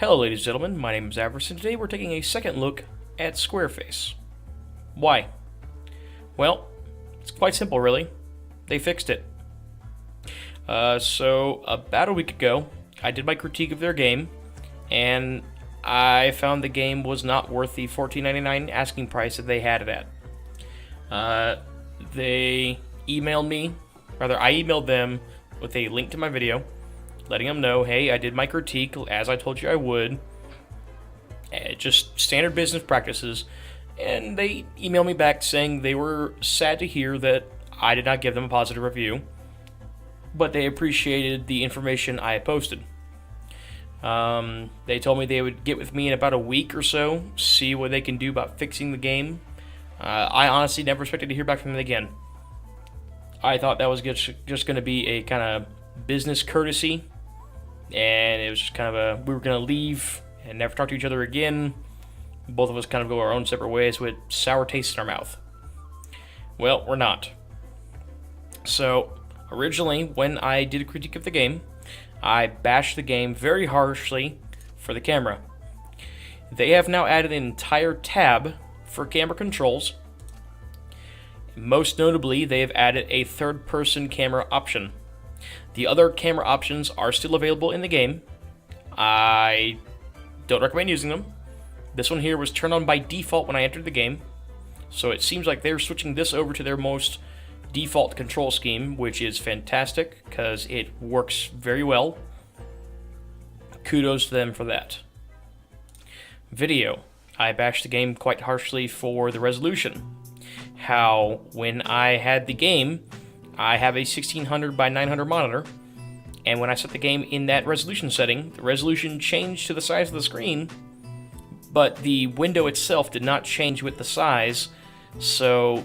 Hello ladies and gentlemen, my name is Avarice, and today we're taking a second look at Squareface. Why? Well, it's quite simple really. They fixed it. So about a week ago, I did my critique of their game, and I found the game was not worth the $14.99 asking price that they had it at. They emailed me, rather I emailed them with a link to my video, letting them know, hey, I did my critique as I told you I would. Just standard business practices. And they emailed me back saying they were sad to hear that I did not give them a positive review, but they appreciated the information I had posted. They told me they would get with me in about a week or so, see what they can do about fixing the game. I honestly never expected to hear back from them again. I thought that was just going to be a kind of business courtesy, and it was just kind of we were going to leave and never talk to each other again. Both of us kind of go our own separate ways with sour taste in our mouth. Well, we're not. So, originally, when I did a critique of the game, I bashed the game very harshly for the camera. They have now added an entire tab for camera controls. Most notably, they have added a third-person camera option. The other camera options are still available in the game. I don't recommend using them. This one here was turned on by default when I entered the game, so it seems like they're switching this over to their most default control scheme, which is fantastic because it works very well. Kudos to them for that. Video. I bashed the game quite harshly for the resolution. How, when I had the game, I have a 1600 by 900 monitor, and when I set the game in that resolution setting, the resolution changed to the size of the screen, but the window itself did not change with the size, so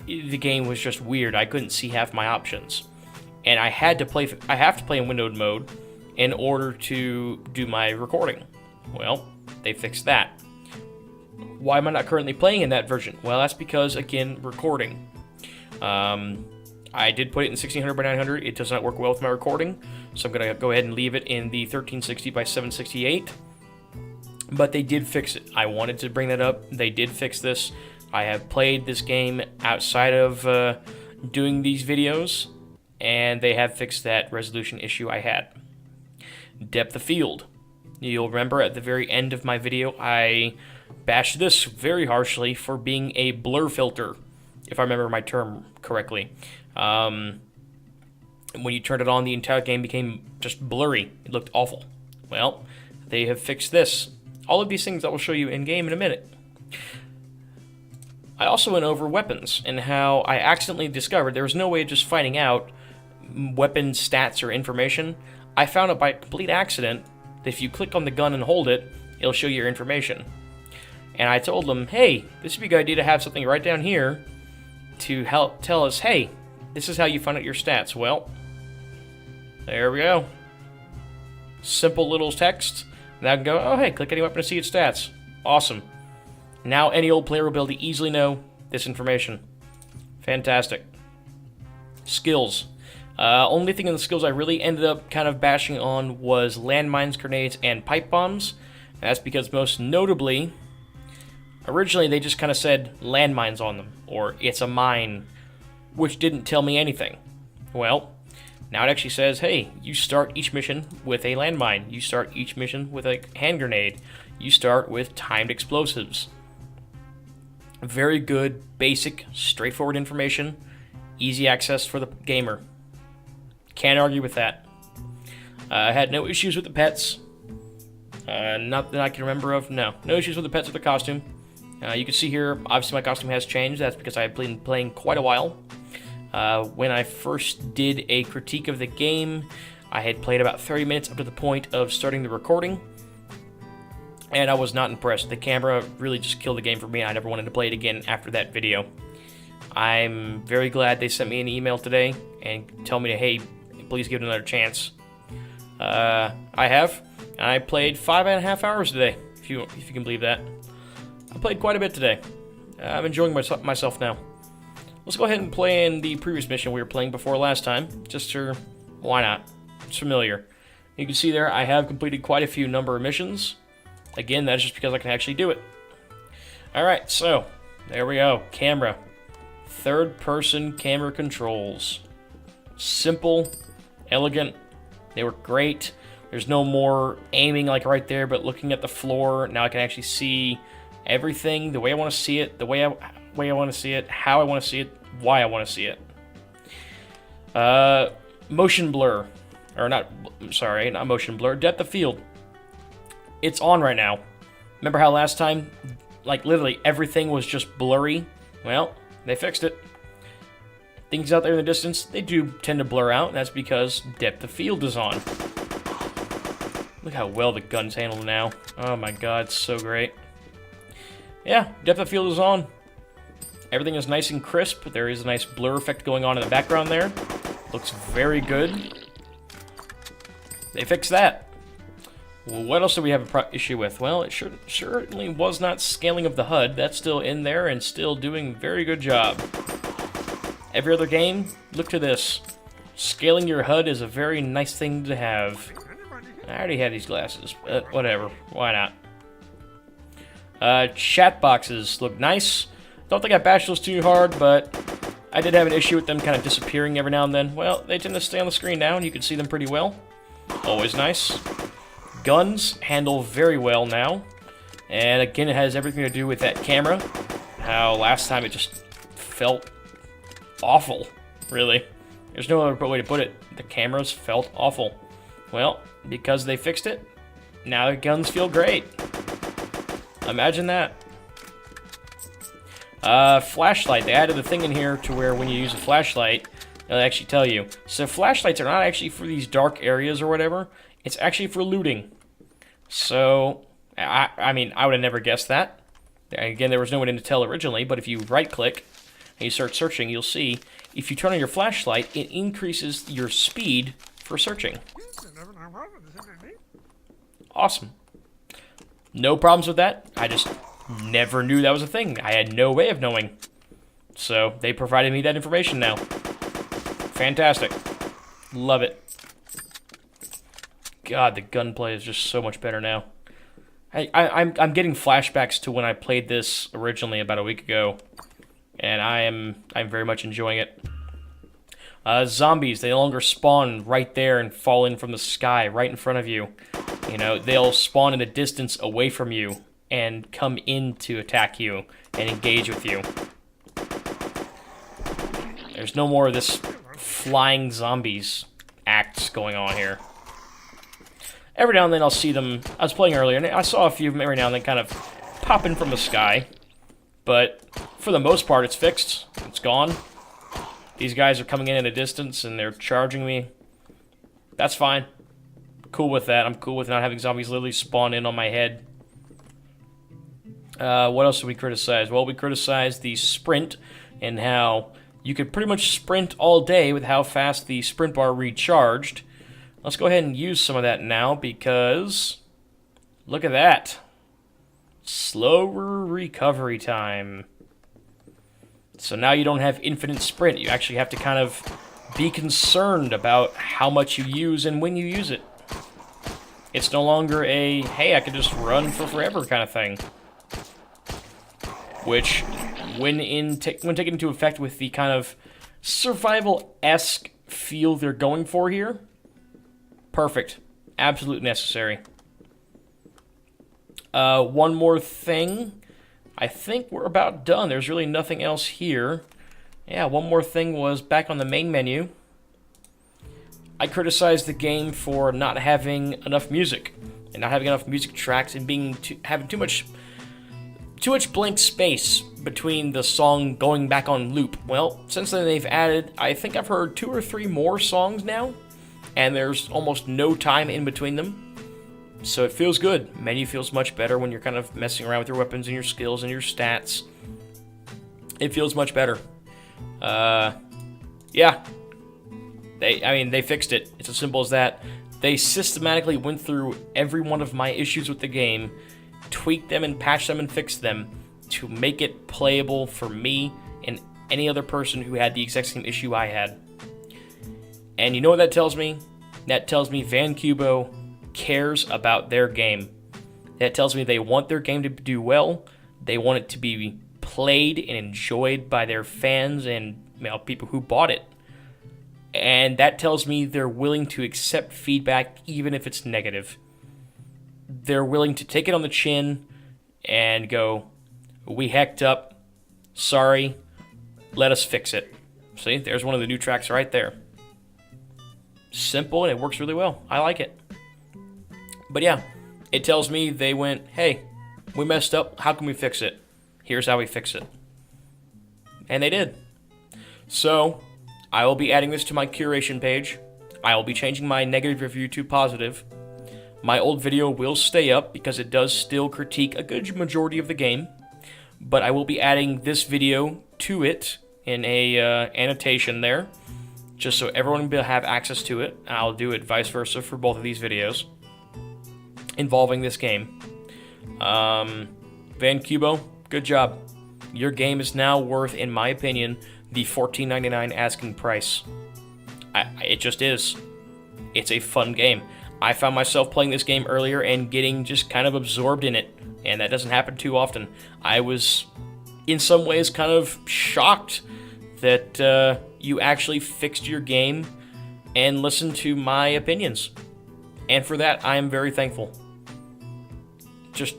the game was just weird. I couldn't see half my options, and I have to play in windowed mode in order to do my recording. Well, they fixed that. Why am I not currently playing in that version? Well, that's because, again, recording. I did put it in 1600 by 900. It does not work well with my recording, so I'm going to go ahead and leave it in the 1360 by 768. But they did fix it. I wanted to bring that up. They did fix this. I have played this game outside of doing these videos, and they have fixed that resolution issue I had. Depth of field. You'll remember at the very end of my video, I bashed this very harshly for being a blur filter, if I remember my term correctly. When you turned it on, the entire game became just blurry. It looked awful. Well, they have fixed this. All of these things I will show you in-game in a minute. I also went over weapons and how I accidentally discovered there was no way of just finding out weapon stats or information. I found out by complete accident that if you click on the gun and hold it, it'll show you your information. And I told them, hey, this would be a good idea to have something right down here to help tell us, hey, this is how you find out your stats. Well, there we go. Simple little text. Now I can go, oh, hey, click any weapon to see its stats. Awesome. Now any old player will be able to easily know this information. Fantastic. Skills. Only thing in the skills I really ended up kind of bashing on was landmines, grenades, and pipe bombs. And that's because most notably, originally they just kind of said landmines on them, or it's a mine, which didn't tell me anything. Well, now it actually says, hey, you start each mission with a landmine. You start each mission with a hand grenade. You start with timed explosives. Very good, basic, straightforward information. Easy access for the gamer. Can't argue with that. I had no issues with the pets. Not that I can remember of. No issues with the pets or the costume. You can see here, obviously my costume has changed. That's because I've been playing quite a while. When I first did a critique of the game, I had played about 30 minutes up to the point of starting the recording, and I was not impressed. The camera really just killed the game for me. I never wanted to play it again after that video. I'm very glad they sent me an email today and tell me to, hey, please give it another chance. I have. I played 5.5 hours today, if you can believe that. I played quite a bit today. I'm enjoying myself now. Let's go ahead and play in the previous mission we were playing before last time, just to, why not? It's familiar. You can see there I have completed quite a few number of missions. Again, that's just because I can actually do it. Alright, so there we go. Camera. Third-person camera controls. Simple, elegant. They were great. There's no more aiming like right there, but looking at the floor. Now I can actually see everything the way I want to see it, the way I want to see it, how I want to see it, why I want to see it. Motion blur. Or not, sorry, not motion blur. Depth of field. It's on right now. Remember how last time, like, literally everything was just blurry? Well, they fixed it. Things out there in the distance, they do tend to blur out, and that's because depth of field is on. Look how well the gun's handled now. Oh my god, it's so great. Yeah, depth of field is on. Everything is nice and crisp. There is a nice blur effect going on in the background there. Looks very good. They fixed that. Well, what else do we have an issue with? Well, it certainly was not scaling of the HUD. That's still in there and still doing a very good job. Every other game, look to this. Scaling your HUD is a very nice thing to have. I already had these glasses, but whatever. Why not? Chat boxes look nice. Don't think I bashed those too hard, but I did have an issue with them kind of disappearing every now and then. Well, they tend to stay on the screen now, and you can see them pretty well. Always nice. Guns handle very well now. And again, it has everything to do with that camera. How last time it just felt awful, really. There's no other way to put it. The cameras felt awful. Well, because they fixed it, now the guns feel great. Imagine that. Flashlight. They added a thing in here to where when you use a flashlight, they'll actually tell you. So flashlights are not actually for these dark areas or whatever. It's actually for looting. So, I mean, I would have never guessed that. Again, there was no one to tell originally, but if you right-click and you start searching, you'll see if you turn on your flashlight, it increases your speed for searching. Awesome. No problems with that. I just never knew that was a thing. I had no way of knowing. So, they provided me that information now. Fantastic. Love it. God, the gunplay is just so much better now. I'm getting flashbacks to when I played this originally about a week ago, and I'm very much enjoying it. Zombies, they no longer spawn right there and fall in from the sky right in front of you. You know, they'll spawn in a distance away from you and come in to attack you and engage with you. There's no more of this flying zombies acts going on here. Every now and then I'll see them. I was playing earlier, and I saw a few of them every now and then kind of popping from the sky. But for the most part, it's fixed. It's gone. These guys are coming in at a distance, and they're charging me. That's fine. Cool with that. I'm cool with not having zombies literally spawn in on my head. What else did we criticize? Well, we criticized the sprint and how you could pretty much sprint all day with how fast the sprint bar recharged. Let's go ahead and use some of that now because look at that. Slower recovery time. So now you don't have infinite sprint. You actually have to kind of be concerned about how much you use and when you use it. It's no longer a, hey, I can just run for forever kind of thing. Which, when taken into effect with the kind of survival-esque feel they're going for here, perfect. Absolutely necessary. One more thing. I think we're about done. There's really nothing else here. Yeah, one more thing was back on the main menu. I criticized the game for not having enough music. And not having enough music tracks and having too much blank space between the song going back on loop. Well, since then they've added, I think I've heard 2 or 3 more songs now. And there's almost no time in between them. So it feels good. Menu feels much better when you're kind of messing around with your weapons and your skills and your stats. It feels much better. Yeah. They fixed it. It's as simple as that. They systematically went through every one of my issues with the game, tweaked them and patched them and fixed them to make it playable for me and any other person who had the exact same issue I had. And you know what that tells me? That tells me VanCubo cares about their game. That tells me they want their game to do well. They want it to be played and enjoyed by their fans and people who bought it. And that tells me they're willing to accept feedback even if it's negative. They're willing to take it on the chin and go, we hecked up, sorry, let us fix it. See, there's one of the new tracks right there. Simple, and it works really well. I like it. But yeah, it tells me they went, hey, we messed up, how can we fix it? Here's how we fix it. And they did. So, I will be adding this to my curation page. I will be changing my negative review to positive. My old video will stay up because it does still critique a good majority of the game. But I will be adding this video to it in a annotation there, just so everyone will have access to it. I'll do it vice versa for both of these videos involving this game. VanCubo, good job. Your game is now worth, in my opinion, the $14.99 asking price. It just is. It's a fun game. I found myself playing this game earlier and getting just kind of absorbed in it, and that doesn't happen too often. I was, in some ways, kind of shocked that you actually fixed your game and listened to my opinions. And for that, I am very thankful. Just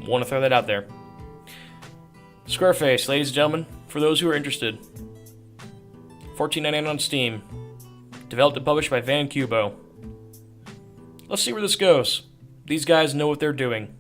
want to throw that out there. Squareface, ladies and gentlemen, for those who are interested, $14.99 on Steam. Developed and published by VanCubo. Let's see where this goes. These guys know what they're doing.